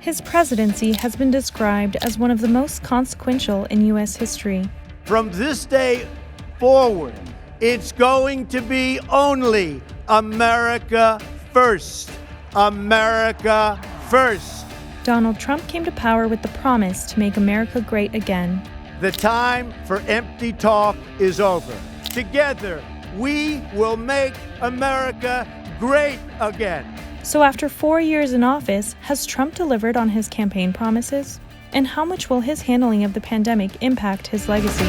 His presidency has been described as one of the most consequential in U.S. history. From this day forward, it's going to be only America first. America first. Donald Trump came to power with the promise to make America great again. The time for empty talk is over. Together, we will make America great again. So after 4 years in office, has Trump delivered on his campaign promises? And how much will his handling of the pandemic impact his legacy?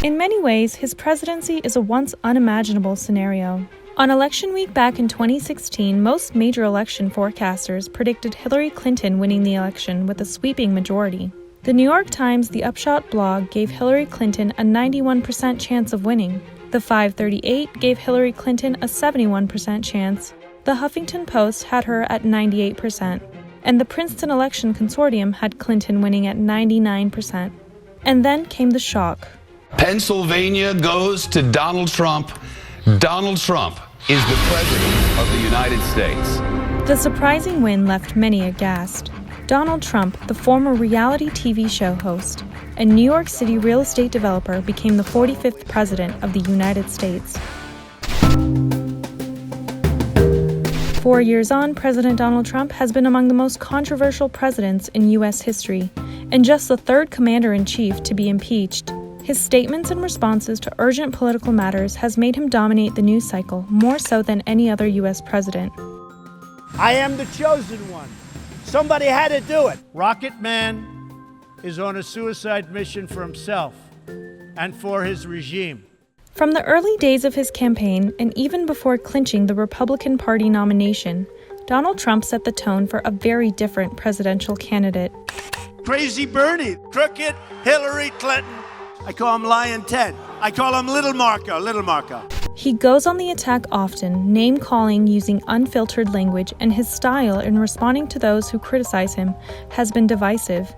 In many ways, his presidency is a once unimaginable scenario. On election week back in 2016, most major election forecasters predicted Hillary Clinton winning the election with a sweeping majority. The New York Times The Upshot blog gave Hillary Clinton a 91% chance of winning. The 538 gave Hillary Clinton a 71% chance. The Huffington Post had her at 98%. And the Princeton Election Consortium had Clinton winning at 99%. And then came the shock. Pennsylvania goes to Donald Trump. Donald Trump is the President of the United States. The surprising win left many aghast. Donald Trump, the former reality TV show host and New York City real estate developer, became the 45th President of the United States. 4 years on, President Donald Trump has been among the most controversial presidents in U.S. history, and just the third commander-in-chief to be impeached. His statements and responses to urgent political matters has made him dominate the news cycle more so than any other U.S. president. I am the chosen one. Somebody had to do it. Rocket Man is on a suicide mission for himself and for his regime. From the early days of his campaign, and even before clinching the Republican Party nomination, Donald Trump set the tone for a very different presidential candidate. Crazy Bernie, crooked Hillary Clinton. I call him Lion Ted. I call him Little Marco, Little Marco. He goes on the attack often, name-calling using unfiltered language, and his style in responding to those who criticize him has been divisive.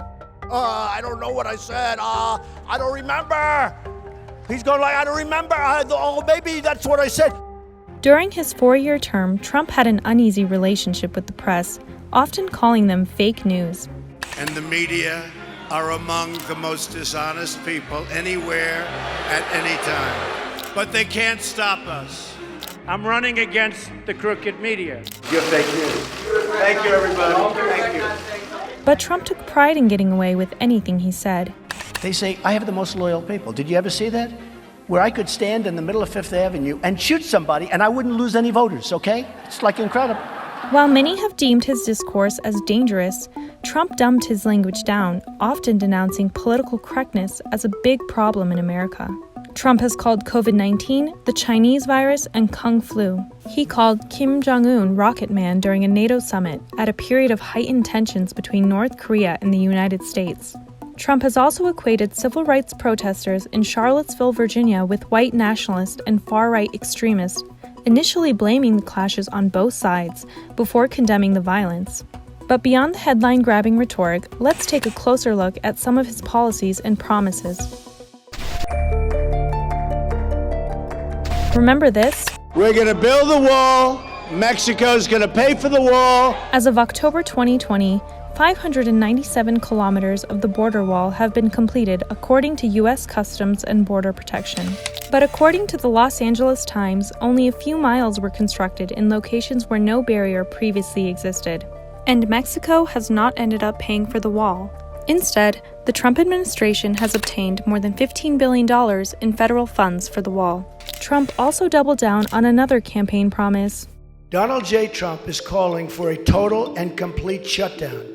I don't know what I said. I don't remember. He's going like, I don't remember. Maybe that's what I said. During his 4-year term, Trump had an uneasy relationship with the press, often calling them fake news. And the media are among the most dishonest people anywhere at any time. But they can't stop us. I'm running against the crooked media. You're fake news. Thank you, everybody. Thank you. But Trump took pride in getting away with anything he said. They say, I have the most loyal people. Did you ever see that? Where I could stand in the middle of Fifth Avenue and shoot somebody and I wouldn't lose any voters, okay? It's like incredible. While many have deemed his discourse as dangerous, Trump dumbed his language down, often denouncing political correctness as a big problem in America. Trump has called COVID-19 the Chinese virus and Kung flu. He called Kim Jong-un Rocket Man during a NATO summit at a period of heightened tensions between North Korea and the United States. Trump has also equated civil rights protesters in Charlottesville, Virginia with white nationalists and far-right extremists, initially blaming the clashes on both sides before condemning the violence. But beyond the headline-grabbing rhetoric, let's take a closer look at some of his policies and promises. Remember this? We're going to build the wall. Mexico's going to pay for the wall. As of October 2020, 597 kilometers of the border wall have been completed according to U.S. Customs and Border Protection. But according to the Los Angeles Times, only a few miles were constructed in locations where no barrier previously existed. And Mexico has not ended up paying for the wall. Instead, the Trump administration has obtained more than $15 billion in federal funds for the wall. Trump also doubled down on another campaign promise. Donald J. Trump is calling for a total and complete shutdown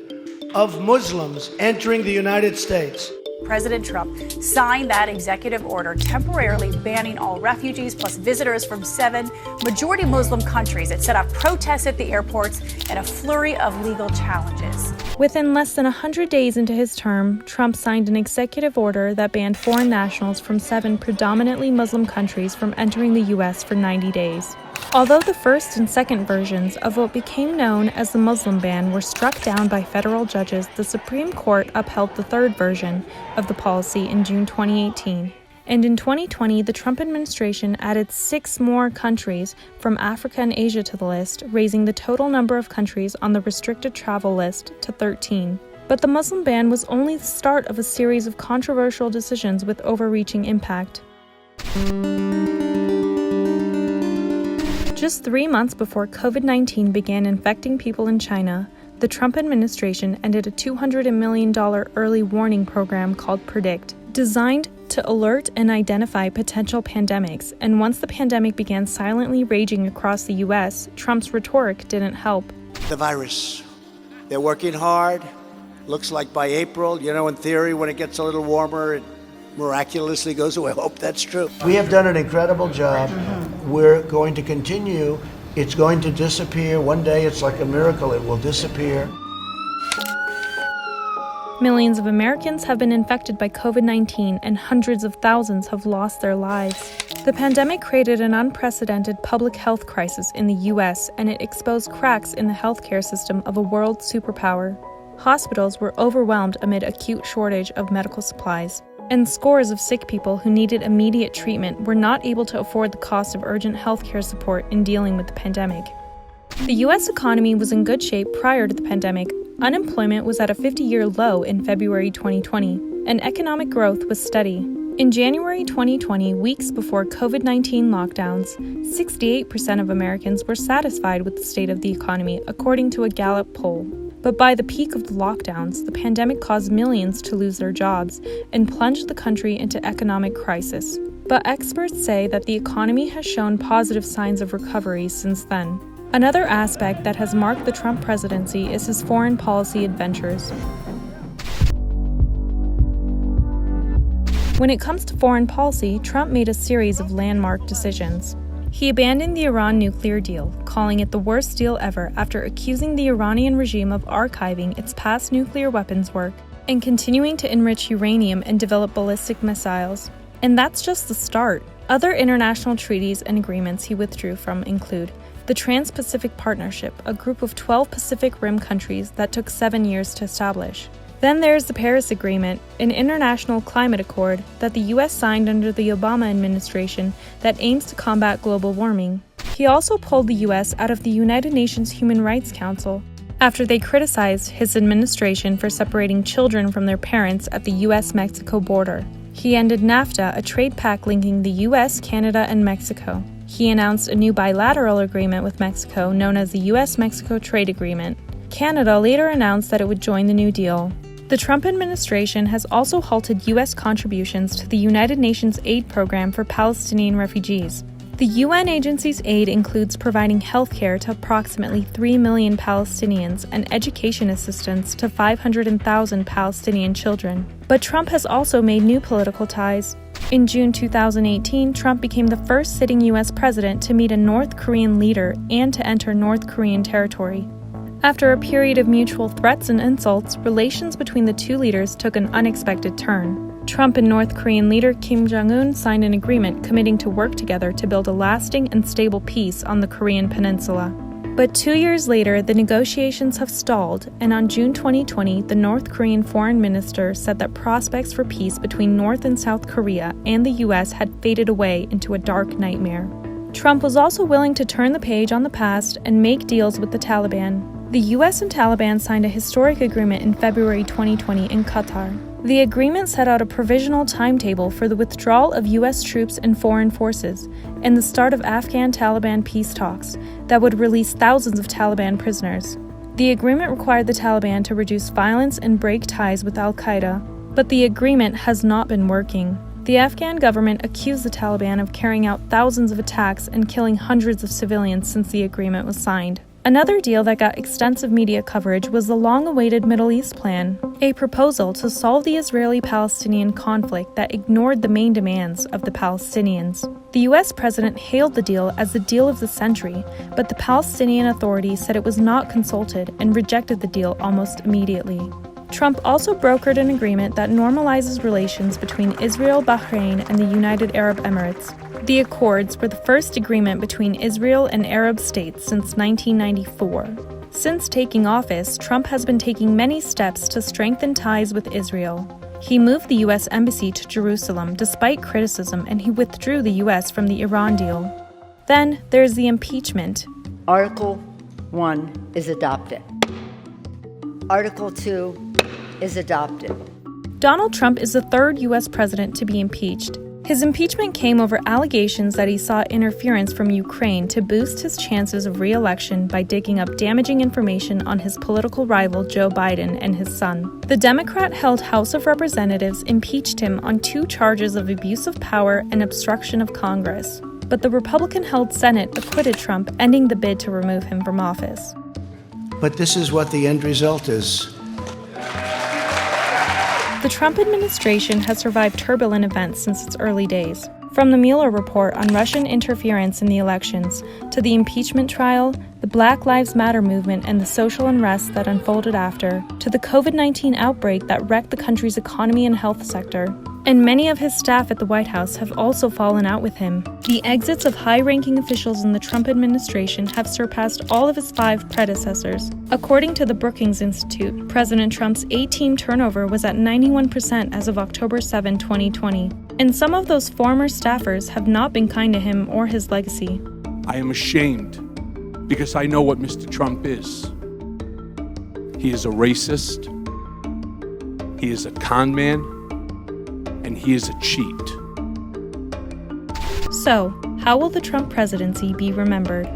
of Muslims entering the United States. President Trump signed that executive order temporarily banning all refugees plus visitors from 7 majority Muslim countries. It set off protests at the airports and a flurry of legal challenges. Within less than 100 days into his term, Trump signed an executive order that banned foreign nationals from 7 predominantly Muslim countries from entering the U.S. for 90 days. Although the first and second versions of what became known as the Muslim ban were struck down by federal judges, the Supreme Court upheld the third version of the policy in June 2018. And in 2020, the Trump administration added 6 more countries from Africa and Asia to the list, raising the total number of countries on the restricted travel list to 13. But the Muslim ban was only the start of a series of controversial decisions with overreaching impact. Just 3 months before COVID-19 began infecting people in China, the Trump administration ended a $200 million early warning program called Predict, designed to alert and identify potential pandemics. And once the pandemic began silently raging across the U.S., Trump's rhetoric didn't help. The virus. They're working hard. Looks like by April, in theory, when it gets a little warmer, it miraculously goes away. I hope that's true. We have done an incredible job. We're going to continue. It's going to disappear. One day, it's like a miracle. It will disappear. Millions of Americans have been infected by COVID-19 and hundreds of thousands have lost their lives. The pandemic created an unprecedented public health crisis in the U.S., and it exposed cracks in the healthcare system of a world superpower. Hospitals were overwhelmed amid acute shortage of medical supplies, and scores of sick people who needed immediate treatment were not able to afford the cost of urgent healthcare support in dealing with the pandemic. The U.S. economy was in good shape prior to the pandemic. Unemployment was at a 50-year low in February 2020, and economic growth was steady. In January 2020, weeks before COVID-19 lockdowns, 68% of Americans were satisfied with the state of the economy, according to a Gallup poll. But by the peak of the lockdowns, the pandemic caused millions to lose their jobs and plunged the country into economic crisis. But experts say that the economy has shown positive signs of recovery since then. Another aspect that has marked the Trump presidency is his foreign policy adventures. When it comes to foreign policy, Trump made a series of landmark decisions. He abandoned the Iran nuclear deal, calling it the worst deal ever after accusing the Iranian regime of archiving its past nuclear weapons work and continuing to enrich uranium and develop ballistic missiles. And that's just the start. Other international treaties and agreements he withdrew from include the Trans-Pacific Partnership, a group of 12 Pacific Rim countries that took 7 years to establish. Then there's the Paris Agreement, an international climate accord that the U.S. signed under the Obama administration that aims to combat global warming. He also pulled the U.S. out of the United Nations Human Rights Council after they criticized his administration for separating children from their parents at the U.S.-Mexico border. He ended NAFTA, a trade pact linking the U.S., Canada, and Mexico. He announced a new bilateral agreement with Mexico known as the U.S.-Mexico Trade Agreement. Canada later announced that it would join the New Deal. The Trump administration has also halted U.S. contributions to the United Nations aid program for Palestinian refugees. The UN agency's aid includes providing health care to approximately 3 million Palestinians and education assistance to 500,000 Palestinian children. But Trump has also made new political ties. In June 2018, Trump became the first sitting U.S. president to meet a North Korean leader and to enter North Korean territory. After a period of mutual threats and insults, relations between the two leaders took an unexpected turn. Trump and North Korean leader Kim Jong-un signed an agreement committing to work together to build a lasting and stable peace on the Korean peninsula. But 2 years later, the negotiations have stalled, and on June 2020, the North Korean foreign minister said that prospects for peace between North and South Korea and the U.S. had faded away into a dark nightmare. Trump was also willing to turn the page on the past and make deals with the Taliban. The U.S. and Taliban signed a historic agreement in February 2020 in Qatar. The agreement set out a provisional timetable for the withdrawal of U.S. troops and foreign forces and the start of Afghan Taliban peace talks that would release thousands of Taliban prisoners. The agreement required the Taliban to reduce violence and break ties with al-Qaeda, but the agreement has not been working. The Afghan government accused the Taliban of carrying out thousands of attacks and killing hundreds of civilians since the agreement was signed. Another deal that got extensive media coverage was the long-awaited Middle East Plan, a proposal to solve the Israeli-Palestinian conflict that ignored the main demands of the Palestinians. The U.S. president hailed the deal as the deal of the century, but the Palestinian Authority said it was not consulted and rejected the deal almost immediately. Trump also brokered an agreement that normalizes relations between Israel, Bahrain, and the United Arab Emirates. The accords were the first agreement between Israel and Arab states since 1994. Since taking office, Trump has been taking many steps to strengthen ties with Israel. He moved the U.S. Embassy to Jerusalem despite criticism, and he withdrew the U.S. from the Iran deal. Then there's the impeachment. Article 1 is adopted. Article 2 is adopted. Donald Trump is the third U.S. president to be impeached. His impeachment came over allegations that he sought interference from Ukraine to boost his chances of re-election by digging up damaging information on his political rival Joe Biden and his son. The Democrat-held House of Representatives impeached him on 2 charges of abuse of power and obstruction of Congress. But the Republican-held Senate acquitted Trump, ending the bid to remove him from office. But this is what the end result is. The Trump administration has survived turbulent events since its early days. From the Mueller report on Russian interference in the elections, to the impeachment trial, the Black Lives Matter movement and the social unrest that unfolded after, to the COVID-19 outbreak that wrecked the country's economy and health sector. And many of his staff at the White House have also fallen out with him. The exits of high-ranking officials in the Trump administration have surpassed all of his 5 predecessors. According to the Brookings Institute, President Trump's 8-team turnover was at 91% as of October 7, 2020. And some of those former staffers have not been kind to him or his legacy. I am ashamed because I know what Mr. Trump is. He is a racist, he is a con man, and he is a cheat. So, how will the Trump presidency be remembered?